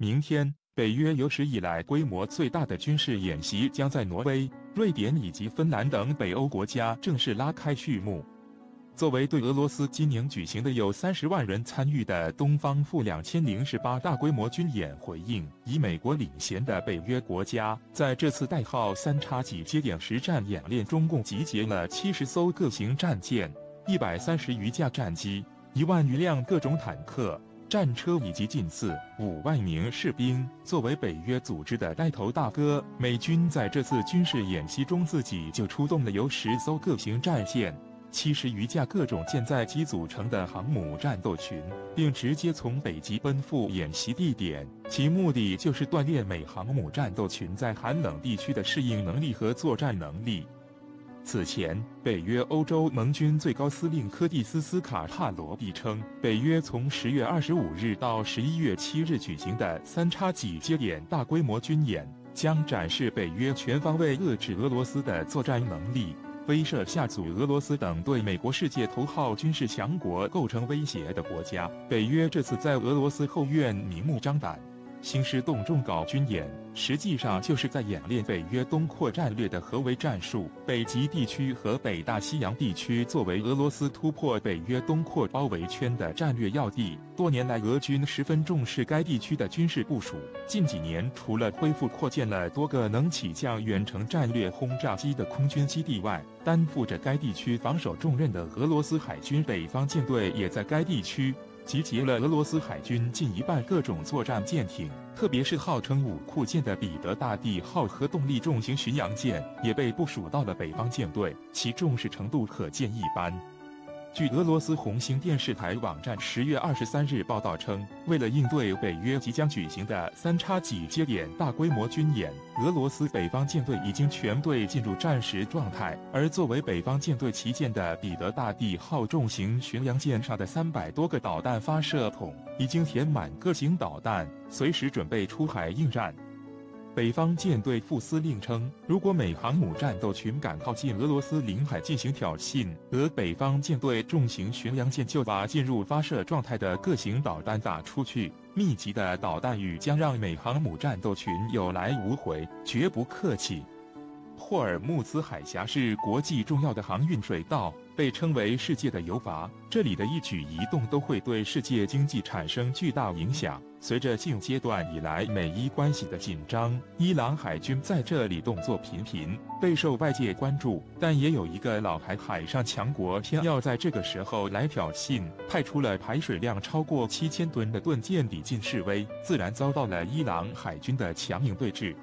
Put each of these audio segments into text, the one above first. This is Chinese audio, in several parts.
明天，北约有史以来规模最大的军事演习将在挪威、瑞典以及芬兰等北欧国家正式拉开序幕。作为对俄罗斯今年举行的有30万人参与的东方负2018大规模军演回应，以美国领衔的北约国家在这次代号3X节点实战演练中共集结了70艘各型战舰、130余架战机、1万余辆各种坦克、战车以及近4-5万名士兵。作为北约组织的带头大哥，美军在这次军事演习中自己就出动了由10艘各型战舰、70余架各种舰载机组成的航母战斗群，并直接从北极奔赴演习地点，其目的就是锻炼美航母战斗群在寒冷地区的适应能力和作战能力。此前，北约欧洲盟军最高司令柯蒂斯·斯卡帕罗蒂称，北约从10月25日到11月7日举行的3X节点大规模军演，将展示北约全方位遏制俄罗斯的作战能力，威慑下阻俄罗斯等对美国世界头号军事强国构成威胁的国家。北约这次在俄罗斯后院明目张胆、兴师动众搞军演，实际上就是在演练北约东扩战略的合围战术。北极地区和北大西洋地区作为俄罗斯突破北约东扩包围圈的战略要地，多年来俄军十分重视该地区的军事部署。近几年，除了恢复扩建了多个能起降远程战略轰炸机的空军基地外，担负着该地区防守重任的俄罗斯海军北方舰队也在该地区集结了俄罗斯海军近1半各种作战舰艇，特别是号称武库舰的彼得大帝号核动力重型巡洋舰也被部署到了北方舰队，其重视程度可见一斑。据俄罗斯红星电视台网站10月23日报道称，为了应对北约即将举行的3X节点大规模军演，俄罗斯北方舰队已经全队进入战时状态，而作为北方舰队旗舰的彼得大帝号重型巡洋舰上的300多个导弹发射筒已经填满各型导弹，随时准备出海应战。北方舰队副司令称，如果美航母战斗群敢靠近俄罗斯领海进行挑衅，俄北方舰队重型巡洋舰就把进入发射状态的各型导弹打出去。密集的导弹雨将让美航母战斗群有来无回，绝不客气。霍尔木兹海峡是国际重要的航运水道，被称为世界的油阀，这里的一举一动都会对世界经济产生巨大影响。随着近阶段以来美伊关系的紧张，伊朗海军在这里动作频频，备受外界关注。但也有一个老牌海上强国偏要在这个时候来挑衅，派出了排水量超过7000吨的盾舰抵近示威，自然遭到了伊朗海军的强硬对峙。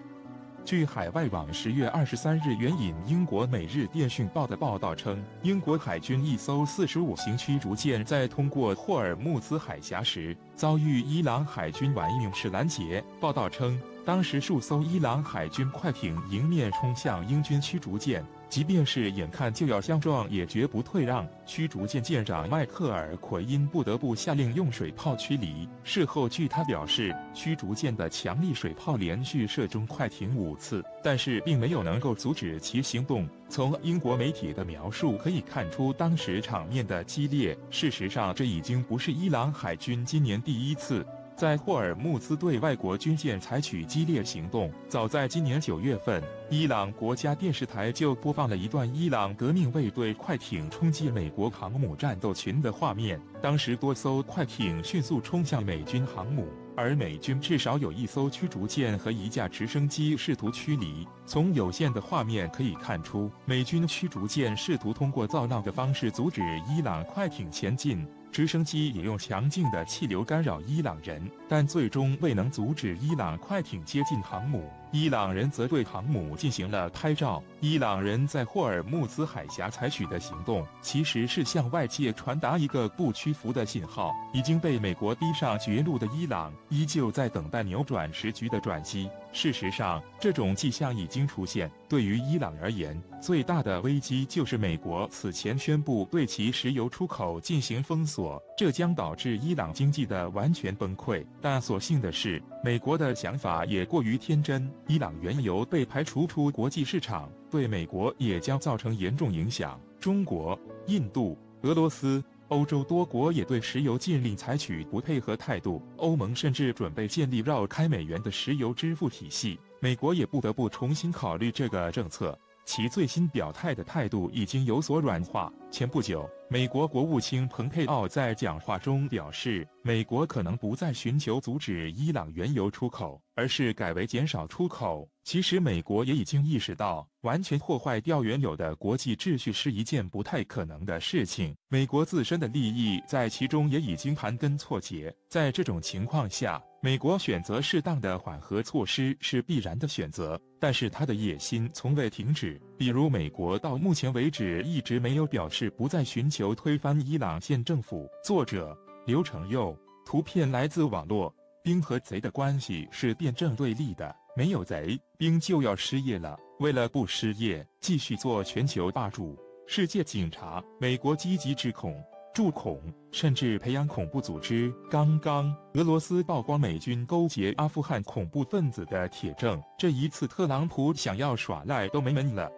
据海外网10月23日援引英国《每日电讯报》的报道称，英国海军一艘45型驱逐舰在通过霍尔木兹海峡时，遭遇伊朗海军玩命式拦截。报道称，当时数艘伊朗海军快艇迎面冲向英军驱逐舰，即便是眼看就要相撞，也绝不退让。驱逐舰舰长迈克尔·奎因不得不下令用水炮驱离。事后据他表示，驱逐舰的强力水炮连续射中快艇5次，但是并没有能够阻止其行动。从英国媒体的描述可以看出当时场面的激烈。事实上，这已经不是伊朗海军今年第一次在霍尔木兹对外国军舰采取激烈行动。早在今年9月份，伊朗国家电视台就播放了一段伊朗革命卫队快艇冲击美国航母战斗群的画面。当时多艘快艇迅速冲向美军航母，而美军至少有1艘驱逐舰和1架直升机试图驱离。从有限的画面可以看出，美军驱逐舰试图通过造浪的方式阻止伊朗快艇前进，直升机也用强劲的气流干扰伊朗人，但最终未能阻止伊朗快艇接近航母。伊朗人则对航母进行了拍照。伊朗人在霍尔木兹海峡采取的行动，其实是向外界传达一个不屈服的信号。已经被美国逼上绝路的伊朗，依旧在等待扭转时局的转机。事实上，这种迹象已经出现。对于伊朗而言，最大的危机就是美国此前宣布对其石油出口进行封锁，这将导致伊朗经济的完全崩溃。但所幸的是，美国的想法也过于天真，伊朗原油被排除出国际市场，对美国也将造成严重影响。中国、印度、俄罗斯、欧洲多国也对石油禁令采取不配合态度，欧盟甚至准备建立绕开美元的石油支付体系，美国也不得不重新考虑这个政策。其最新表态的态度已经有所软化。前不久，美国国务卿蓬佩奥在讲话中表示，美国可能不再寻求阻止伊朗原油出口，而是改为减少出口。其实，美国也已经意识到，完全破坏掉原有的国际秩序是一件不太可能的事情。美国自身的利益在其中也已经盘根错节。在这种情况下，美国选择适当的缓和措施是必然的选择，但是他的野心从未停止。比如，美国到目前为止一直没有表示不再寻求推翻伊朗现政府。作者刘成佑，图片来自网络。兵和贼的关系是辩证对立的，没有贼，兵就要失业了。为了不失业，继续做全球霸主、世界警察，美国积极制恐、助恐，甚至培养恐怖组织。刚刚，俄罗斯曝光美军勾结阿富汗恐怖分子的铁证，这一次特朗普想要耍赖都没门了。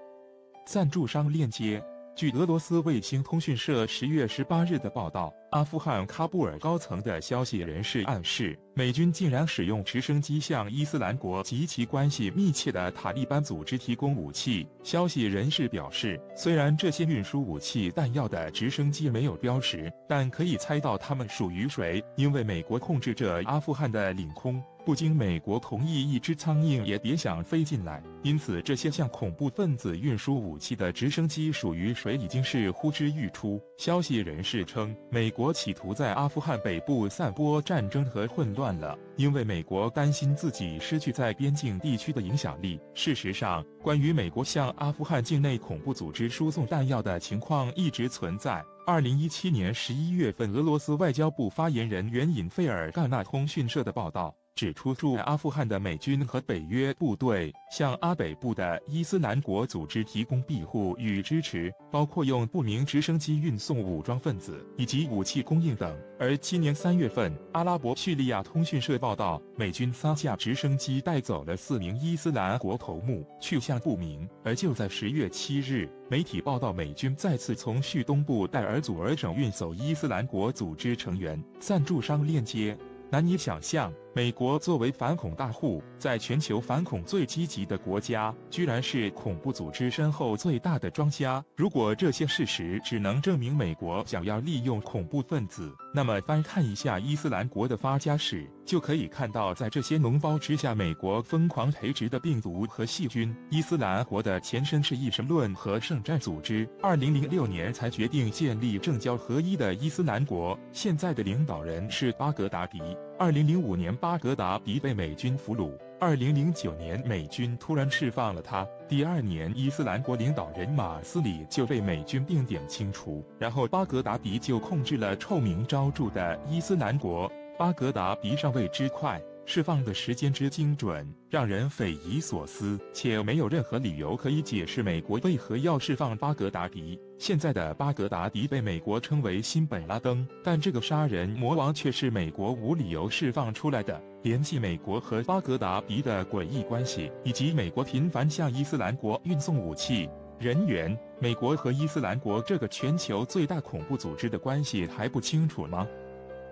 赞助商链接。据俄罗斯卫星通讯社10月18日的报道，阿富汗喀布尔高层的消息人士暗示，美军竟然使用直升机向伊斯兰国及其关系密切的塔利班组织提供武器。消息人士表示，虽然这些运输武器弹药的直升机没有标识，但可以猜到它们属于谁，因为美国控制着阿富汗的领空。不经美国同意，一只苍蝇也别想飞进来。因此，这些向恐怖分子运输武器的直升机属于谁已经是呼之欲出。消息人士称，美国企图在阿富汗北部散播战争和混乱了，因为美国担心自己失去在边境地区的影响力。事实上，关于美国向阿富汗境内恐怖组织输送弹药的情况一直存在。2017年11月份，俄罗斯外交部发言人援引费尔干纳通讯社的报道，指出驻阿富汗的美军和北约部队向阿北部的伊斯兰国组织提供庇护与支持，包括用不明直升机运送武装分子以及武器供应等。而今年3月份，阿拉伯叙利亚通讯社报道，美军3架直升机带走了4名伊斯兰国头目，去向不明。而就在10月7日，媒体报道美军再次从叙东部代尔祖尔省运走伊斯兰国组织成员。赞助商链接。难以想象，美国作为反恐大户，在全球反恐最积极的国家，居然是恐怖组织身后最大的庄家。如果这些事实只能证明美国想要利用恐怖分子，那么翻看一下伊斯兰国的发家史，就可以看到，在这些脓包之下，美国疯狂培植的病毒和细菌。伊斯兰国的前身是一神论和圣战组织，2006年才决定建立政教合一的伊斯兰国，现在的领导人是巴格达迪。2005年，巴格达迪被美军俘虏。2009年，美军突然释放了他。第2年，伊斯兰国领导人马斯里就被美军定点清除，然后巴格达迪就控制了臭名昭著的伊斯兰国。巴格达迪上位之快，释放的时间之精准，让人匪夷所思，且没有任何理由可以解释美国为何要释放巴格达迪。现在的巴格达迪被美国称为新本拉登，但这个杀人魔王却是美国无理由释放出来的。联系美国和巴格达迪的诡异关系，以及美国频繁向伊斯兰国运送武器、人员，美国和伊斯兰国这个全球最大恐怖组织的关系还不清楚吗？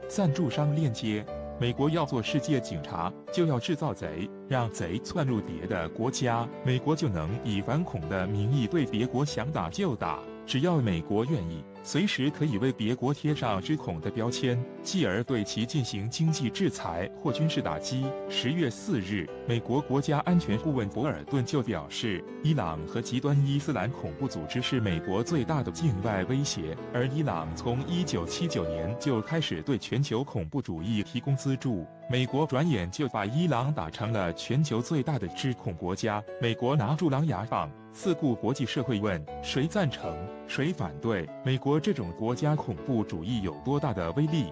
赞助商链接。美国要做世界警察，就要制造贼，让贼窜入别的国家，美国就能以反恐的名义对别国想打就打。只要美国愿意，随时可以为别国贴上知恐的标签，继而对其进行经济制裁或军事打击。10月4日，美国国家安全顾问博尔顿就表示，伊朗和极端伊斯兰恐怖组织是美国最大的境外威胁，而伊朗从1979年就开始对全球恐怖主义提供资助。美国转眼就把伊朗打成了全球最大的制恐国家。美国拿住狼牙棒，四顾国际社会问谁赞成谁反对。美国这种国家恐怖主义有多大的威力？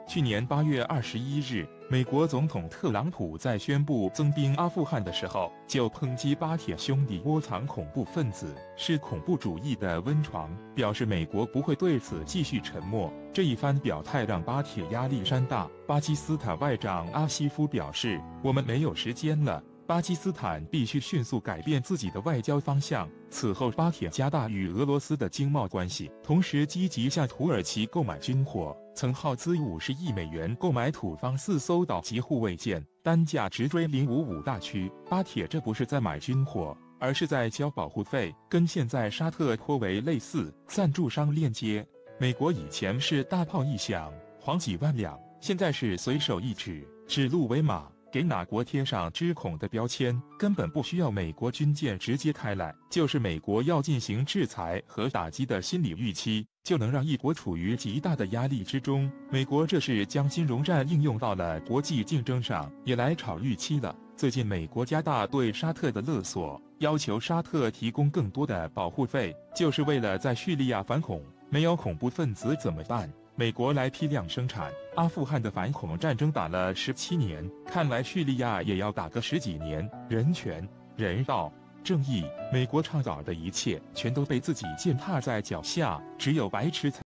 去年8月21日，美国总统特朗普在宣布增兵阿富汗的时候，就抨击巴铁兄弟窝藏恐怖分子，是恐怖主义的温床，表示美国不会对此继续沉默。这一番表态让巴铁压力山大。巴基斯坦外长阿西夫表示：“我们没有时间了。”巴基斯坦必须迅速改变自己的外交方向。此后，巴铁加大与俄罗斯的经贸关系，同时积极向土耳其购买军火，曾耗资50亿美元购买土方4艘岛级护卫舰，单价直追055大驱。巴铁这不是在买军火，而是在交保护费，跟现在沙特颇为类似，赞助商链接。美国以前是大炮一响，黄几万两，现在是随手一指，指鹿为马。给哪国贴上知恐的标签，根本不需要美国军舰直接开来，就是美国要进行制裁和打击的心理预期，就能让一国处于极大的压力之中。美国这是将金融战应用到了国际竞争上，也来炒预期了。最近美国加大对沙特的勒索，要求沙特提供更多的保护费，就是为了在叙利亚反恐。没有恐怖分子怎么办？美国来批量生产。阿富汗的反恐战争打了17年，看来叙利亚也要打个10几年。人权、人道、正义，美国倡导的一切全都被自己践踏在脚下，只有白痴才